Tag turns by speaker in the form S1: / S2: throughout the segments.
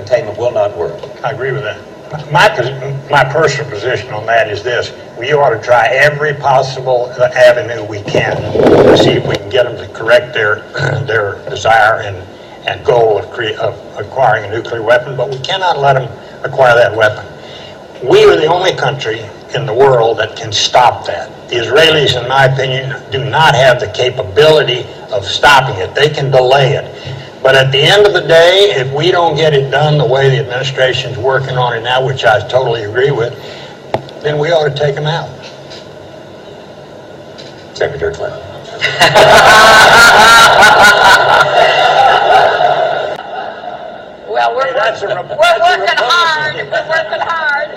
S1: containment will not work.
S2: I agree with that. My personal position on that is this: we ought to try every possible avenue we can to see if we can get them to correct their desire and goal of acquiring a nuclear weapon, but we cannot let them acquire that weapon. We are the only country in the world that can stop that. The Israelis, in my opinion, do not have the capability of stopping it. They can delay it. But at the end of the day, if we don't get it done the way the administration's working on it now, which I totally agree with, then we ought to take them out.
S1: Secretary Clinton.
S3: Well, we're working hard. We're working hard.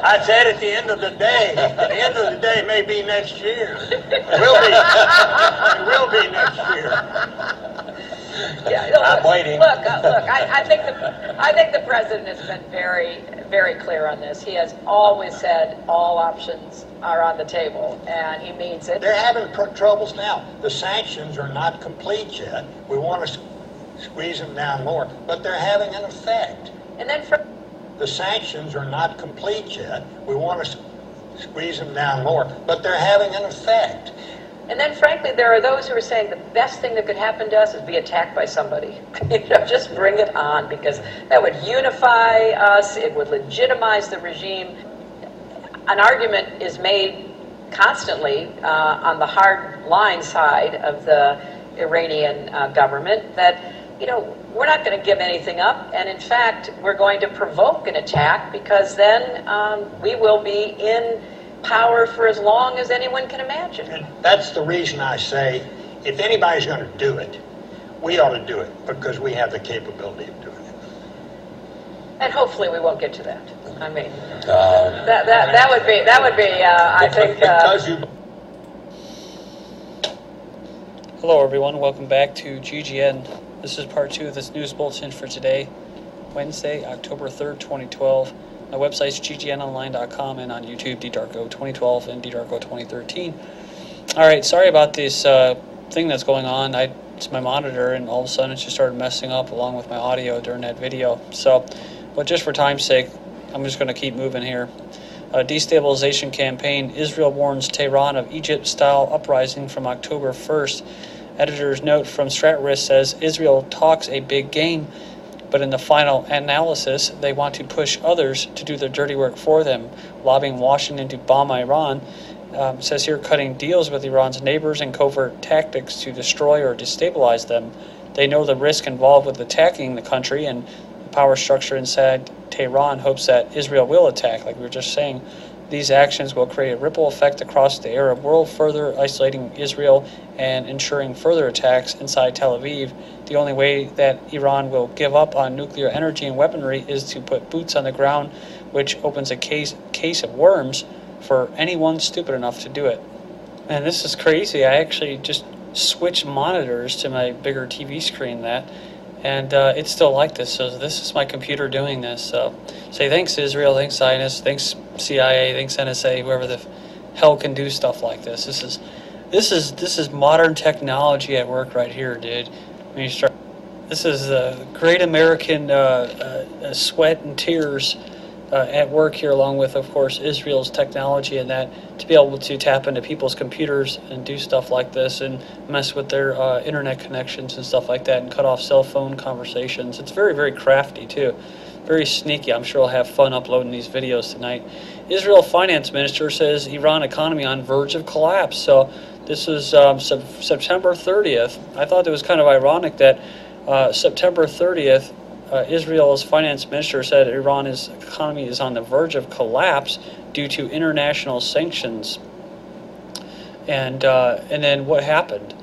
S2: I said at the end of the day, may be next year. It will be next year.
S3: Yeah, look,
S2: I'm waiting.
S3: Look. I think the president has been very, very clear on this. He has always said all options are on the table, and he means it.
S2: They're having troubles now. The sanctions are not complete yet. We want to squeeze them down more, but they're having an effect.
S3: And then
S2: the sanctions are not complete yet. We want to squeeze them down more, but they're having an effect.
S3: And then, frankly, there are those who are saying the best thing that could happen to us is be attacked by somebody. Just bring it on, because that would unify us. It would legitimize the regime. An argument is made constantly on the hard line side of the Iranian government that, we're not going to give anything up, and in fact, we're going to provoke an attack, because then we will be in power for as long as anyone can imagine.
S2: And that's the reason I say, if anybody's going to do it, we ought to do it, because we have the capability of doing it.
S3: And hopefully we won't get to that. I mean, that would be I think.
S4: Hello everyone, welcome back to GGN. This is part 2 of this news bulletin for today, Wednesday, October 3rd, 2012. My website's ggnonline.com, and on YouTube, DDarko 2012 and DDarko 2013. Alright, sorry about this thing that's going on. It's my monitor, and all of a sudden it just started messing up along with my audio during that video. But just for time's sake, I'm just going to keep moving here. Destabilization campaign. Israel warns Tehran of Egypt-style uprising from October 1st. Editor's note from StratRisk says Israel talks a big game, but in the final analysis, they want to push others to do their dirty work for them, lobbying Washington to bomb Iran. Says here, cutting deals with Iran's neighbors and covert tactics to destroy or destabilize them. They know the risk involved with attacking the country, and the power structure inside Tehran hopes that Israel will attack, like we were just saying. These actions will create a ripple effect across the Arab world, further isolating Israel and ensuring further attacks inside Tel Aviv. The only way that Iran will give up on nuclear energy and weaponry is to put boots on the ground, which opens a case of worms for anyone stupid enough to do it. Man, this is crazy. I actually just switched monitors to my bigger TV screen and it's still like this. So this is my computer doing this. So say thanks Israel, thanks Zionists, thanks CIA, thanks NSA, whoever the hell can do stuff like this. This is modern technology at work right here, dude. When you start, this is great American sweat and tears at work here, along with, of course, Israel's technology, and that to be able to tap into people's computers and do stuff like this and mess with their internet connections and stuff like that and cut off cell phone conversations. It's very, very crafty too. Very sneaky. I'm sure I'll have fun uploading these videos tonight. Israel finance minister says Iran economy on verge of collapse. So this is September 30th. I thought it was kind of ironic that September 30th, Israel's finance minister said Iran's economy is on the verge of collapse due to international sanctions. And then what happened?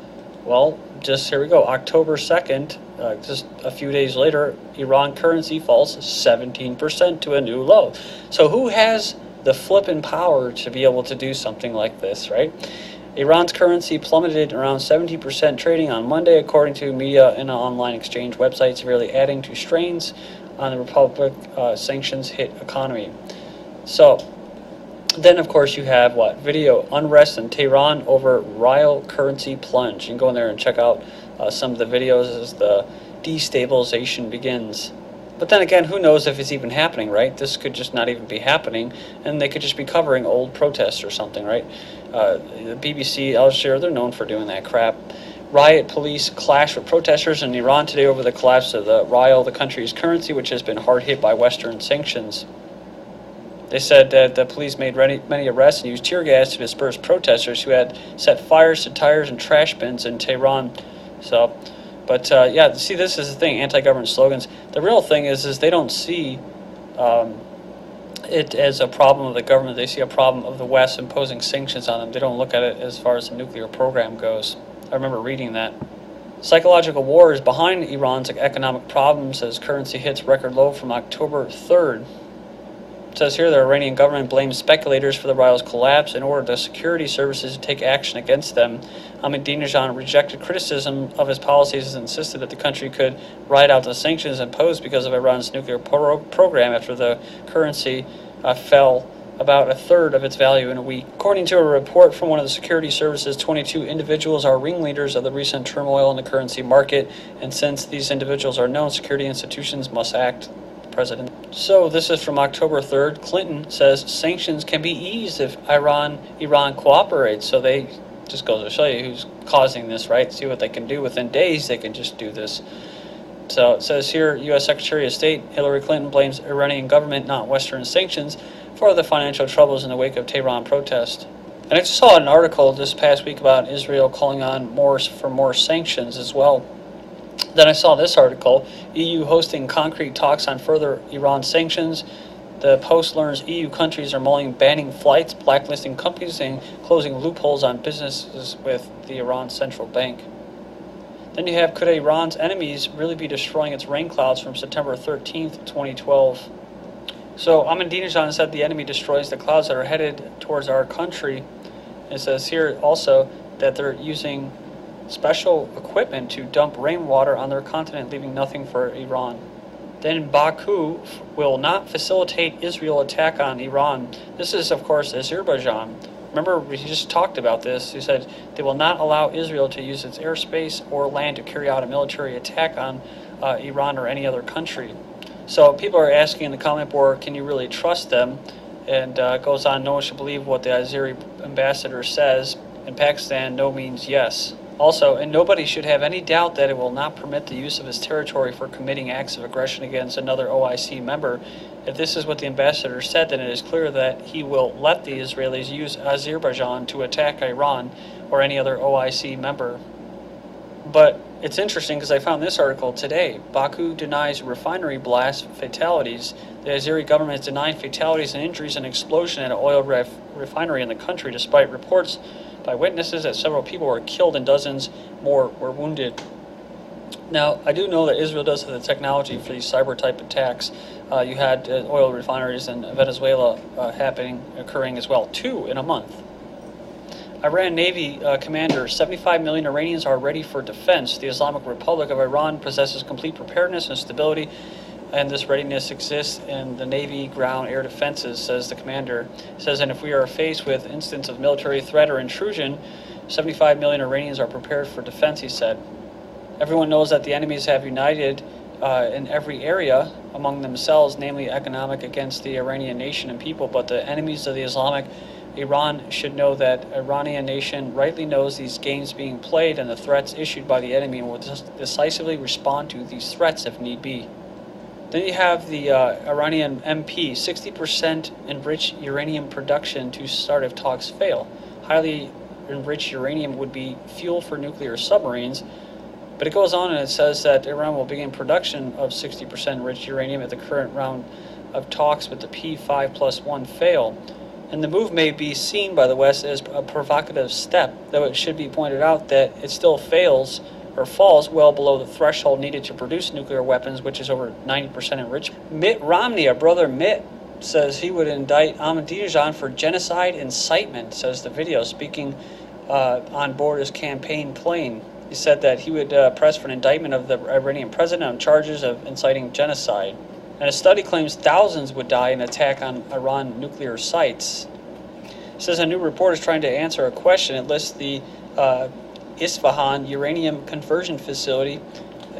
S4: Well, just here we go. October 2nd, just a few days later, Iran currency falls 17% to a new low. So who has the flipping power to be able to do something like this, right? Iran's currency plummeted around 70% trading on Monday, according to media and online exchange websites, severely adding to strains on the Republic sanctions hit economy. So then, of course, you have what? Video unrest in Tehran over rial currency plunge. You can go in there and check out some of the videos as the destabilization begins. But then again, who knows if it's even happening, right? This could just not even be happening, and they could just be covering old protests or something, right? The BBC, Al Jazeera, they're known for doing that crap. Riot police clash with protesters in Iran today over the collapse of the rial, the country's currency, which has been hard hit by Western sanctions. They said that the police made many arrests and used tear gas to disperse protesters who had set fires to tires and trash bins in Tehran. So, but yeah, see, this is the thing, anti-government slogans. The real thing is they don't see it as a problem of the government. They see a problem of the West imposing sanctions on them. They don't look at it as far as the nuclear program goes. I remember reading that. Psychological war is behind Iran's economic problems as currency hits record low from October 3rd. It says here the Iranian government blames speculators for the rial's collapse and ordered the security services to take action against them. Ahmadinejad rejected criticism of his policies and insisted that the country could ride out the sanctions imposed because of Iran's nuclear program after the currency fell about a third of its value in a week. According to a report from one of the security services, 22 individuals are ringleaders of the recent turmoil in the currency market, and since these individuals are known, security institutions must act. President. So this is from October 3rd. Clinton says sanctions can be eased if Iran cooperates. So they just goes to show you who's causing this, right? See what they can do. Within days, they can just do this. So it says here, U.S. Secretary of State Hillary Clinton blames Iranian government, not Western sanctions, for the financial troubles in the wake of Tehran protest. And I just saw an article this past week about Israel calling on for more sanctions as well. Then I saw this article, EU hosting concrete talks on further Iran sanctions. The Post learns EU countries are mulling banning flights, blacklisting companies, and closing loopholes on businesses with the Iran central bank. Then you have, could Iran's enemies really be destroying its rain clouds from September 13th, 2012? So Ahmadinejad said the enemy destroys the clouds that are headed towards our country. It says here also that they're using special equipment to dump rainwater on their continent, leaving nothing for Iran. Then Baku will not facilitate Israel attack on Iran. This is, of course, Azerbaijan. Remember, we just talked about this. He said they will not allow Israel to use its airspace or land to carry out a military attack on Iran or any other country. So people are asking in the comment board, can you really trust them? And goes on, no one should believe what the Azeri ambassador says. In Pakistan, no means yes. Also, and nobody should have any doubt that it will not permit the use of its territory for committing acts of aggression against another OIC member. If this is what the ambassador said, then it is clear that he will let the Israelis use Azerbaijan to attack Iran or any other OIC member. But it's interesting because I found this article today. Baku denies refinery blast fatalities. The Azeri government is denying fatalities and injuries in an explosion at an oil refinery in the country, despite reports by witnesses that several people were killed and dozens more were wounded. Now, I do know that Israel does have the technology for these cyber-type attacks. You had oil refineries in Venezuela occurring as well, 2 in a month. Iran Navy commander, 75 million Iranians are ready for defense. The Islamic Republic of Iran possesses complete preparedness and stability, and this readiness exists in the Navy, ground, air defenses, says the commander. He says, and if we are faced with instances of military threat or intrusion, 75 million Iranians are prepared for defense, he said. Everyone knows that the enemies have united in every area among themselves, namely economic, against the Iranian nation and people, but the enemies of the Islamic Iran should know that Iranian nation rightly knows these games being played and the threats issued by the enemy and will decisively respond to these threats if need be. Then you have the Iranian MP, 60% enriched uranium production to start if talks fail. Highly enriched uranium would be fuel for nuclear submarines, but it goes on and it says that Iran will begin production of 60% enriched uranium if the current round of talks with the P5+1 fail. And the move may be seen by the West as a provocative step, though it should be pointed out that it still fails or falls well below the threshold needed to produce nuclear weapons, which is over 90% enriched. Mitt Romney, our brother Mitt, says he would indict Ahmadinejad for genocide incitement, says the video, speaking on board his campaign plane. He said that he would press for an indictment of the Iranian president on charges of inciting genocide. And a study claims thousands would die in an attack on Iran nuclear sites. It says a new report is trying to answer a question. It lists the Isfahan uranium conversion facility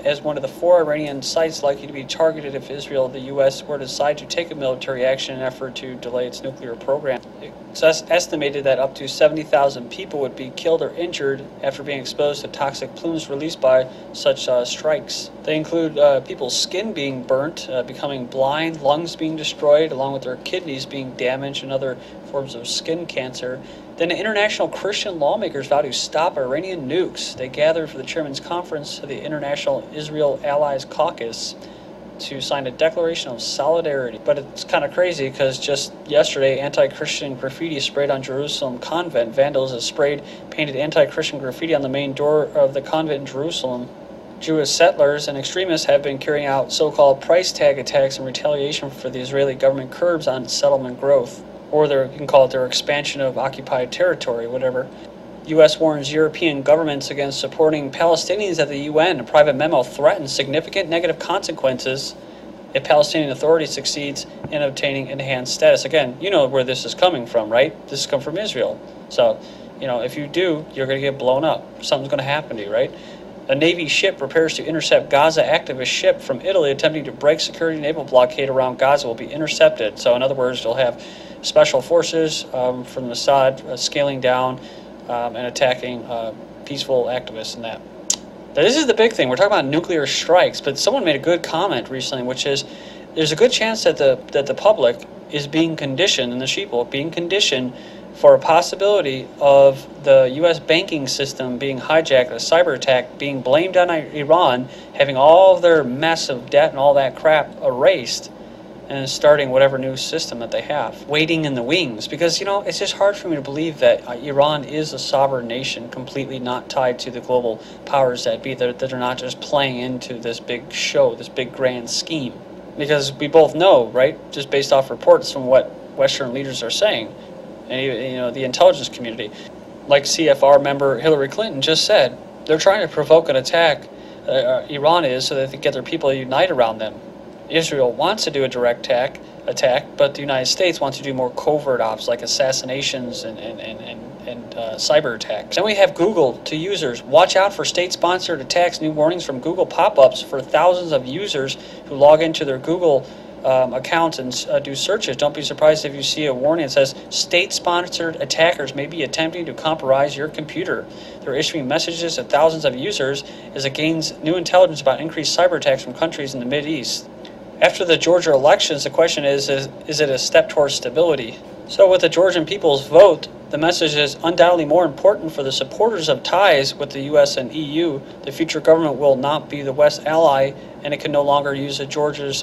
S4: as one of the 4 Iranian sites likely to be targeted if Israel and the U.S. were to decide to take a military action in an effort to delay its nuclear program. It's estimated that up to 70,000 people would be killed or injured after being exposed to toxic plumes released by such strikes. They include people's skin being burnt, becoming blind, lungs being destroyed, along with their kidneys being damaged and other forms of skin cancer. Then international Christian lawmakers vow to stop Iranian nukes. They gathered for the Chairman's Conference of the International Israel Allies Caucus to sign a declaration of solidarity. But it's kind of crazy because just yesterday, anti-Christian graffiti sprayed on Jerusalem convent. Vandals have sprayed painted anti-Christian graffiti on the main door of the convent in Jerusalem. Jewish settlers and extremists have been carrying out so-called price tag attacks in retaliation for the Israeli government curbs on settlement growth. Or you can call it their expansion of occupied territory, whatever. U.S. warns European governments against supporting Palestinians at the UN. A private memo threatens significant negative consequences if Palestinian Authority succeeds in obtaining enhanced status. Again, you know where this is coming from, right? This is coming from Israel. So, if you do, you're going to get blown up. Something's going to happen to you, right? A Navy ship prepares to intercept Gaza activist ship from Italy attempting to break security naval blockade around Gaza will be intercepted. So, in other words, you'll have special forces from Mossad scaling down and attacking peaceful activists and that. Now, this is the big thing. We're talking about nuclear strikes, but someone made a good comment recently, which is there's a good chance that the public is being conditioned, and the sheeple being conditioned for a possibility of the U.S. banking system being hijacked, a cyber attack being blamed on Iran, having all of their mess of debt and all that crap erased, and starting whatever new system that they have, waiting in the wings. Because, it's just hard for me to believe that Iran is a sovereign nation, completely not tied to the global powers that be, that are not just playing into this big show, this big grand scheme. Because we both know, right, just based off reports from what Western leaders are saying, and the intelligence community, like CFR member Hillary Clinton just said, they're trying to provoke an attack, Iran is, so that they get their people to unite around them. Israel wants to do a direct attack, but the United States wants to do more covert ops like assassinations and cyber attacks. Then we have Google to users. Watch out for state-sponsored attacks. New warnings from Google pop-ups for thousands of users who log into their Google accounts and do searches. Don't be surprised if you see a warning that says state-sponsored attackers may be attempting to compromise your computer. They're issuing messages to thousands of users as it gains new intelligence about increased cyber attacks from countries in the Mideast. After the Georgia elections, the question is it a step towards stability? So with the Georgian people's vote, the message is undoubtedly more important for the supporters of ties with the U.S. and EU. The future government will not be the West ally, and it can no longer use Georgia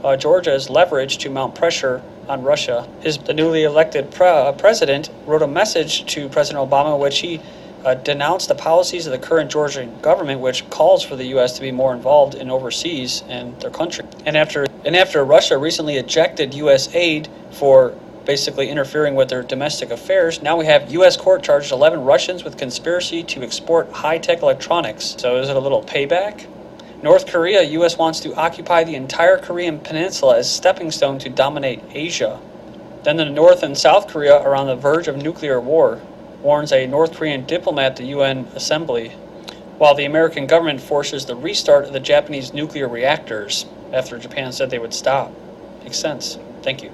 S4: as leverage to mount pressure on Russia. The newly elected president wrote a message to President Obama in which he denounced the policies of the current Georgian government, which calls for the U.S. to be more involved in overseas and their country. And after Russia recently ejected U.S. aid for basically interfering with their domestic affairs, now we have U.S. court charged 11 Russians with conspiracy to export high-tech electronics. So is it a little payback? North Korea, U.S. wants to occupy the entire Korean peninsula as stepping stone to dominate Asia. Then the North and South Korea are on the verge of nuclear war, warns a North Korean diplomat at the UN Assembly, while the American government forces the restart of the Japanese nuclear reactors after Japan said they would stop. Makes sense. Thank you.